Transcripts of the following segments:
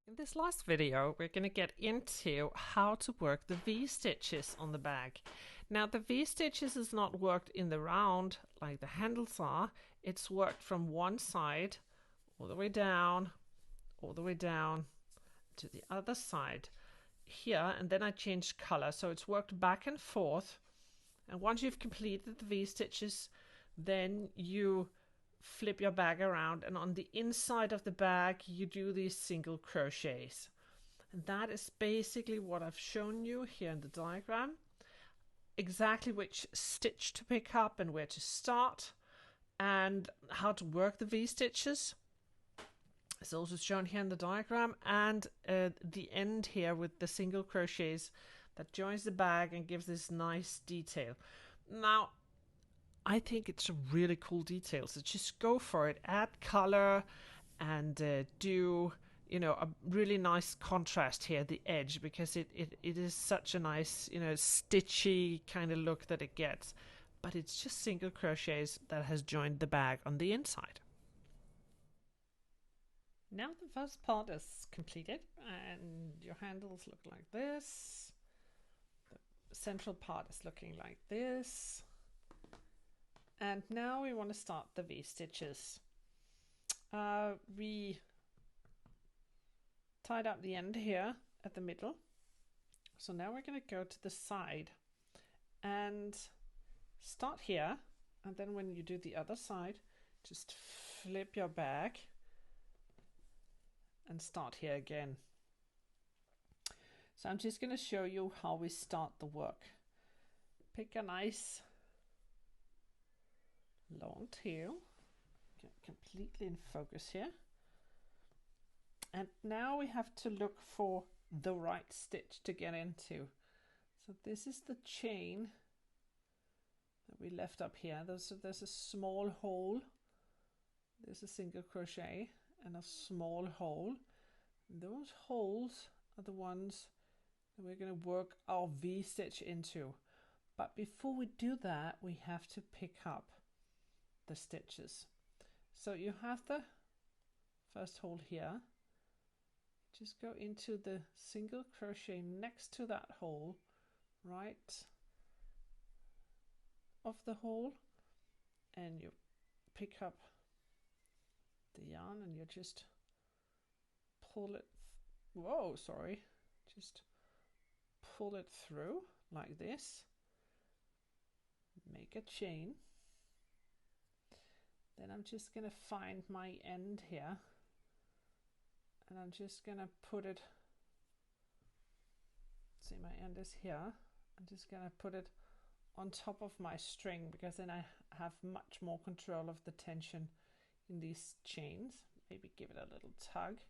In this last video, we're going to get into how to work the V-stitches on the bag. Now, the V-stitches is not worked in the round like the handles are. It's worked from one side all the way down to the other side here, and then I changed color, so it's worked back and forth. And once you've completed the V-stitches, then you flip your bag around, and on the inside of the bag you do these single crochets, and that is basically what I've shown you here in the diagram, exactly which stitch to pick up and where to start and how to work the V-stitches. It's also shown here in the diagram, and the end here with the single crochets that joins the bag and gives this nice detail. Now I think it's a really cool detail, so just go for it. Add color and do, you know, a really nice contrast here at the edge, because it is such a nice, you know, stitchy kind of look that it gets. But it's just single crochets that has joined the bag on the inside. Now the first part is completed and your handles look like this. The central part is looking like this. And now we want to start the V-stitches. We tied up the end here at the middle. So now we're going to go to the side and start here. And then when you do the other side, just flip your bag and start here again. So I'm just going to show you how we start the work. Pick a nice long tail, get completely in focus here, and now we have to look for the right stitch to get into. So this is the chain that we left up here. There's a small hole, there's a single crochet and a small hole. Those holes are the ones that we're going to work our V-stitch into. But before we do that, we have to pick up the stitches. So you have the first hole here, just go into the single crochet next to that hole, right of the hole, and you pick up the yarn and you just pull it, just pull it through like this, make a chain. Then I'm just going to find my end here, and I'm just going to put it, see my end is here, I'm just going to put it on top of my string, because then I have much more control of the tension in these chains. Maybe give it a little tug.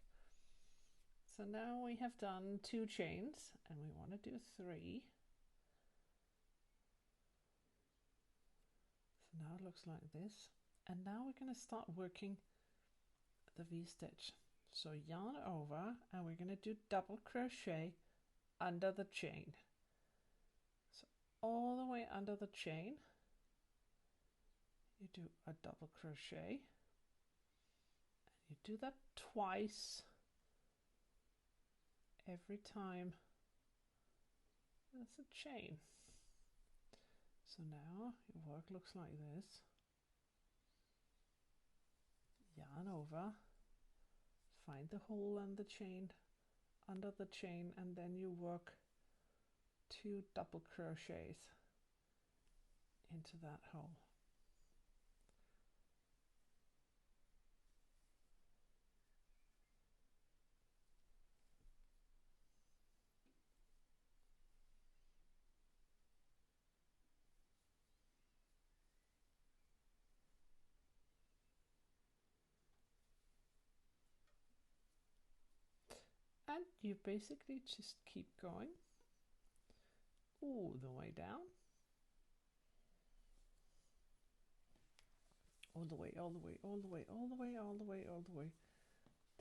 So now we have done 2 chains and we want to do 3. So now it looks like this. And now we're going to start working the V-stitch. So yarn over, and we're going to do double crochet under the chain. So all the way under the chain, you do a double crochet. And you do that twice every time there's a chain. So now your work looks like this. Yarn over, find the hole and the chain under the chain, and then you work 2 double crochets into that hole. And you basically just keep going all the way down, all the way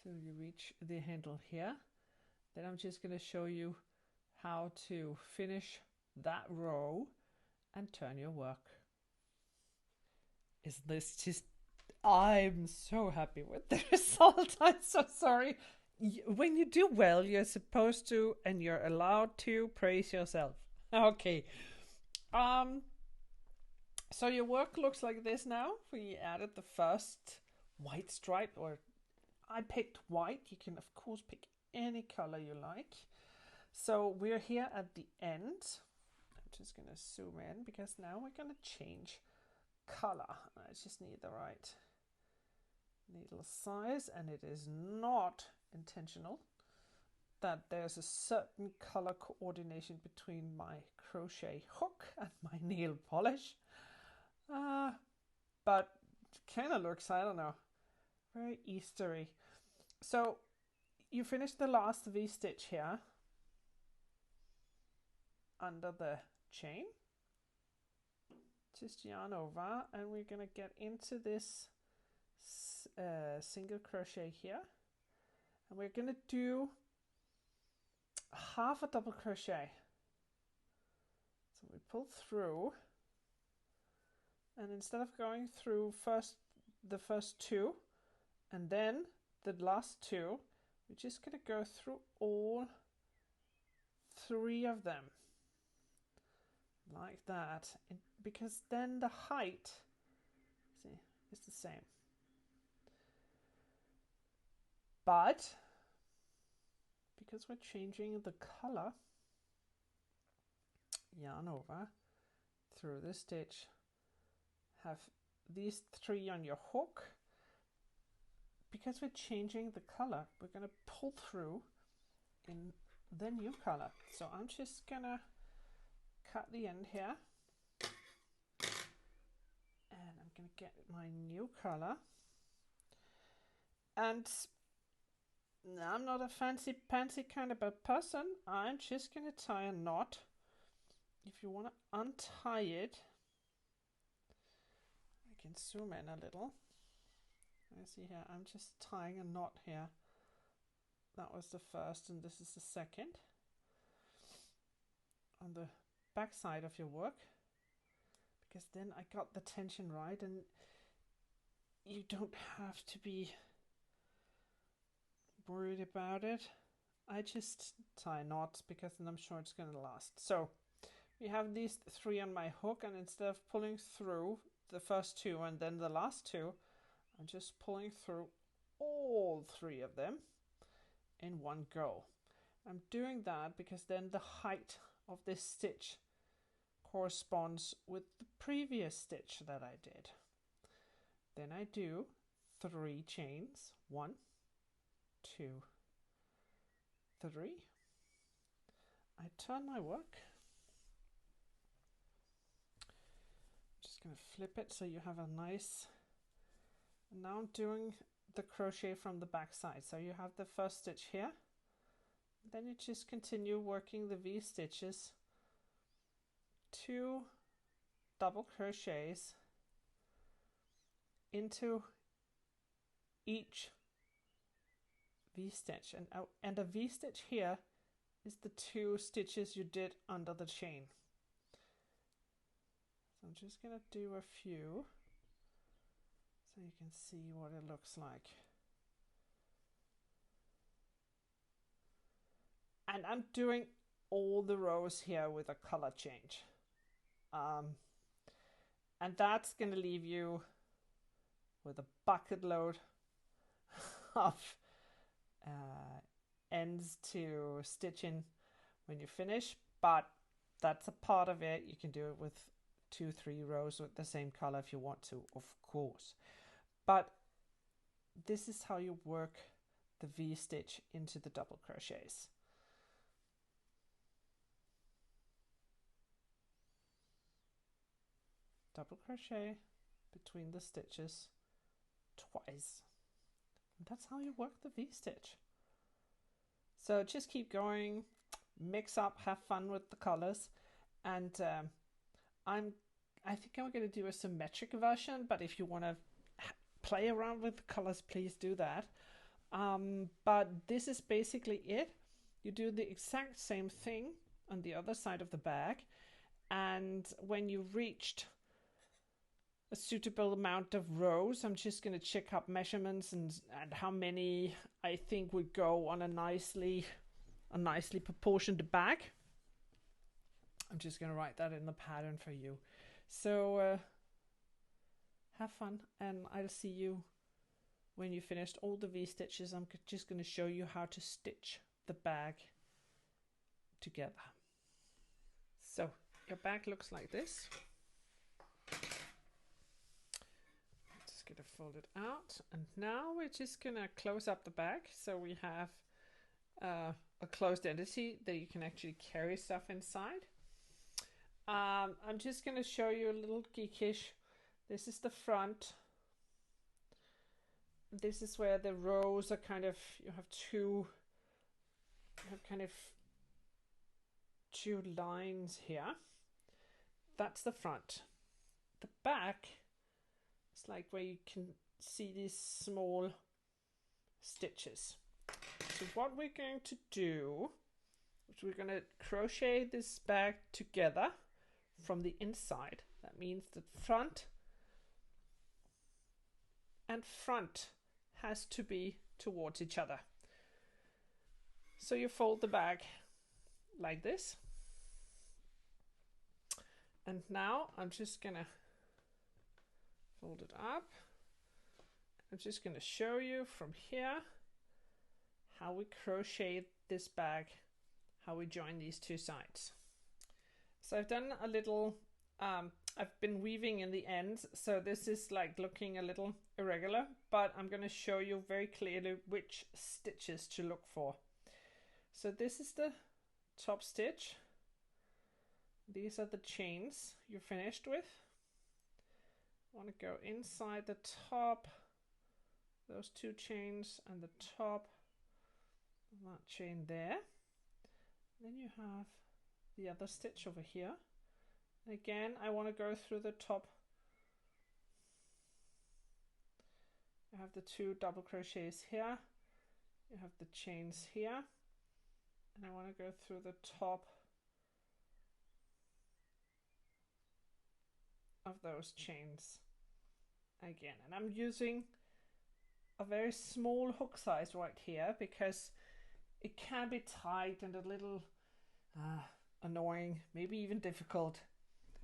till you reach the handle here. Then I'm just going to show you how to finish that row and turn your work. Is this just, I'm so happy with the result. I'm so sorry. when you do well, you're supposed to, and you're allowed to praise yourself. Okay. Um. So your work looks like this now. We added the first white stripe, or I picked white. You can of course pick any color you like. So we're here at the end. I'm just gonna zoom in because now we're gonna change color. I just need the right needle size, and it is not intentional that there's a certain color coordination between my crochet hook and my nail polish. But kind of looks, I don't know, very Eastery. So you finish the last V-stitch here under the chain. Just yarn over, and we're gonna get into this single crochet here, and we're gonna do half a double crochet. So we pull through, and instead of going through the first two and then the last two, we're just gonna go through all three of them like that, because then the height, see, is the same. But because we're changing the color, yarn over through the stitch, have these three on your hook. Because we're changing the color, we're going to pull through in the new color. So I'm just going to cut the end here, and I'm going to get my new color. And I'm not a fancy pantsy kind of a person. I'm just going to tie a knot. If you want to untie it, I can zoom in a little. I see here, I'm just tying a knot here. That was the first, and this is the second. On the back side of your work, because then I got the tension right, and you don't have to be worried about it. I just tie knots because then I'm sure it's going to last. So we have these three on my hook, and instead of pulling through the first two and then the last two, I'm just pulling through all three of them in one go. I'm doing that because then the height of this stitch corresponds with the previous stitch that I did. Then I do 3 chains, 1, 2, 3. I turn my work. I'm just going to flip it so you have a nice. Now I'm doing the crochet from the back side. So you have the first stitch here. Then you just continue working the V stitches, 2 double crochets into each V stitch, and a V stitch here is the 2 stitches you did under the chain. So I'm just gonna do a few so you can see what it looks like. And I'm doing all the rows here with a color change. And that's going to leave you with a bucket load of ends to stitch in when you finish, but that's a part of it. You can do it with 2-3 rows with the same color if you want to, of course. But this is how you work the V stitch into the double crochets. Double crochet between the stitches twice. And that's how you work the V stitch. So just keep going, mix up, have fun with the colors, and I think I'm going to do a symmetric version, but if you want to play around with the colors, please do that. But this is basically it. You do the exact same thing on the other side of the bag, and when you reached a suitable amount of rows. I'm just going to check up measurements and how many I think would go on a nicely proportioned bag. I'm just going to write that in the pattern for you. So have fun, and I'll see you when you finished all the V-stitches. I'm just going to show you how to stitch the bag together. So your bag looks like this. Just going to fold it out, and now we're just going to close up the bag so we have a closed entity that you can actually carry stuff inside. I'm just going to show you a little geekish. This is the front. This is where the rows are kind of, you have kind of two lines here. That's the front. The back is like where you can see these small stitches. So what we're going to do is we're going to crochet this bag together from the inside. That means the front and front has to be towards each other. So you fold the bag like this. And now I'm just gonna fold it up. I'm just gonna show you from here how we crochet this bag, how we join these two sides. So I've done a little, I've been weaving in the ends, so this is like looking a little irregular, but I'm going to show you very clearly which stitches to look for. So this is the top stitch. These are the chains you're finished with. I want to go inside the top, those two chains, and the top of that chain there. Then you have the other stitch over here. And again, I want to go through the top. You have the two double crochets here. You have the chains here. And I want to go through the top of those chains again. And I'm using a very small hook size right here because it can be tight and a little annoying, maybe even difficult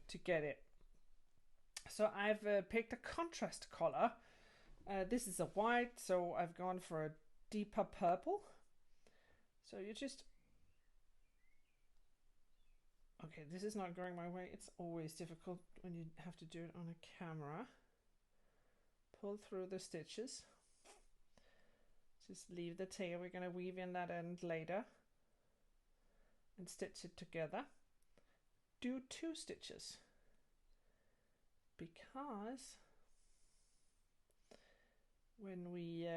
to get it. So I've picked a contrast color. This is a white, so I've gone for a deeper purple. So you just, okay, this is not going my way. It's always difficult when you have to do it on a camera. Pull through the stitches. Just leave the tail. We're going to weave in that end later and stitch it together. Do 2 stitches because when we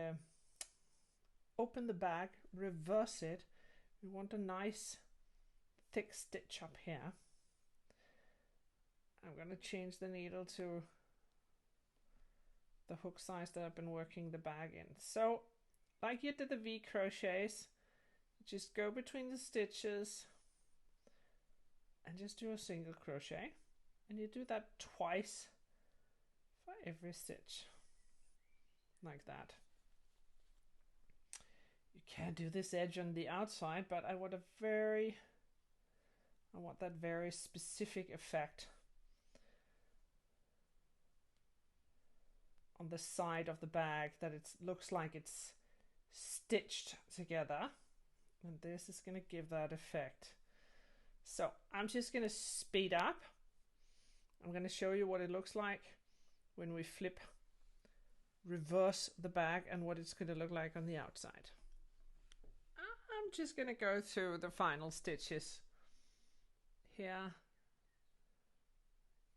open the bag, reverse it, we want a nice thick stitch up here. I'm going to change the needle to the hook size that I've been working the bag in. So like you did the V crochets, just go between the stitches and just do a single crochet, and you do that twice for every stitch, like that. You can do this edge on the outside, but I want that very specific effect on the side of the bag, that it looks like it's stitched together, and this is going to give that effect. So I'm just going to speed up. I'm going to show you what it looks like when we reverse the bag, and what it's going to look like on the outside. I'm just going to go through the final stitches here,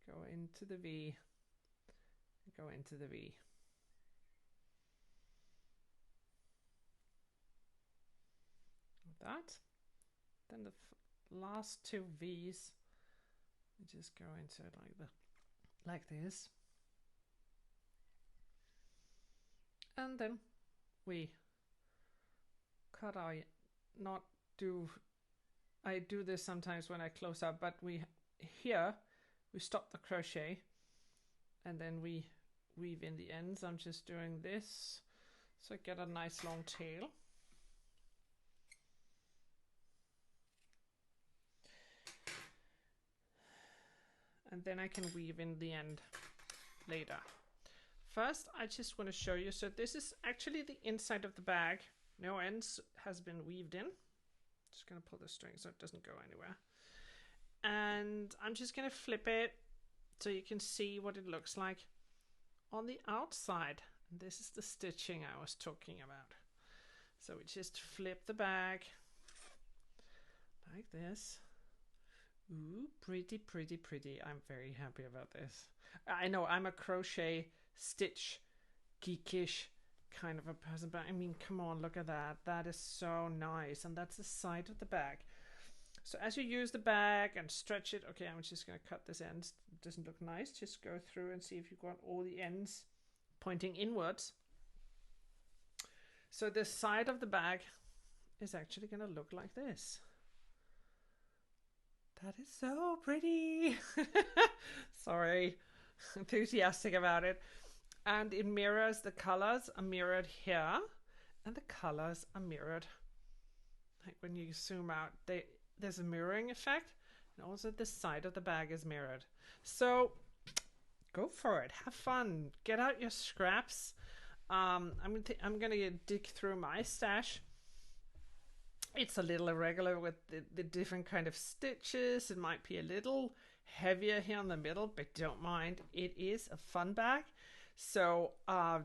go into the V, go into the V. That. Then the last 2 V's, we just go into it like this, and then we cut our I do this sometimes when I close up, but here we stop the crochet and then we weave in the ends. I'm just doing this so I get a nice long tail. And then I can weave in the end later. First, I just want to show you. So this is actually the inside of the bag. No ends has been weaved in. Just going to pull the string so it doesn't go anywhere. And I'm just going to flip it so you can see what it looks like on the outside. And this is the stitching I was talking about. So we just flip the bag like this. Ooh, pretty, pretty, pretty. I'm very happy about this. I know I'm a crochet, stitch, geekish kind of a person, but I mean, come on, look at that. That is so nice. And that's the side of the bag. So as you use the bag and stretch it, okay, I'm just going to cut this end. It doesn't look nice. Just go through and see if you've got all the ends pointing inwards. So the side of the bag is actually going to look like this. That is so pretty. Sorry, enthusiastic about it. And it mirrors, the colors are mirrored here, and the colors are mirrored. Like when you zoom out, there's a mirroring effect, and also the side of the bag is mirrored. So go for it, have fun, get out your scraps. I'm gonna dig through my stash. It's a little irregular with the different kind of stitches. It might be a little heavier here in the middle, but don't mind. It is a fun bag. So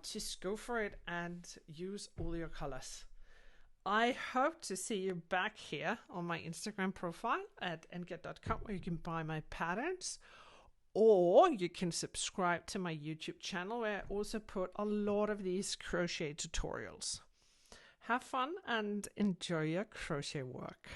just go for it and use all your colors. I hope to see you back here on my Instagram profile at Ann-Gerd.com, where you can buy my patterns, or you can subscribe to my YouTube channel, where I also put a lot of these crochet tutorials. Have fun and enjoy your crochet work.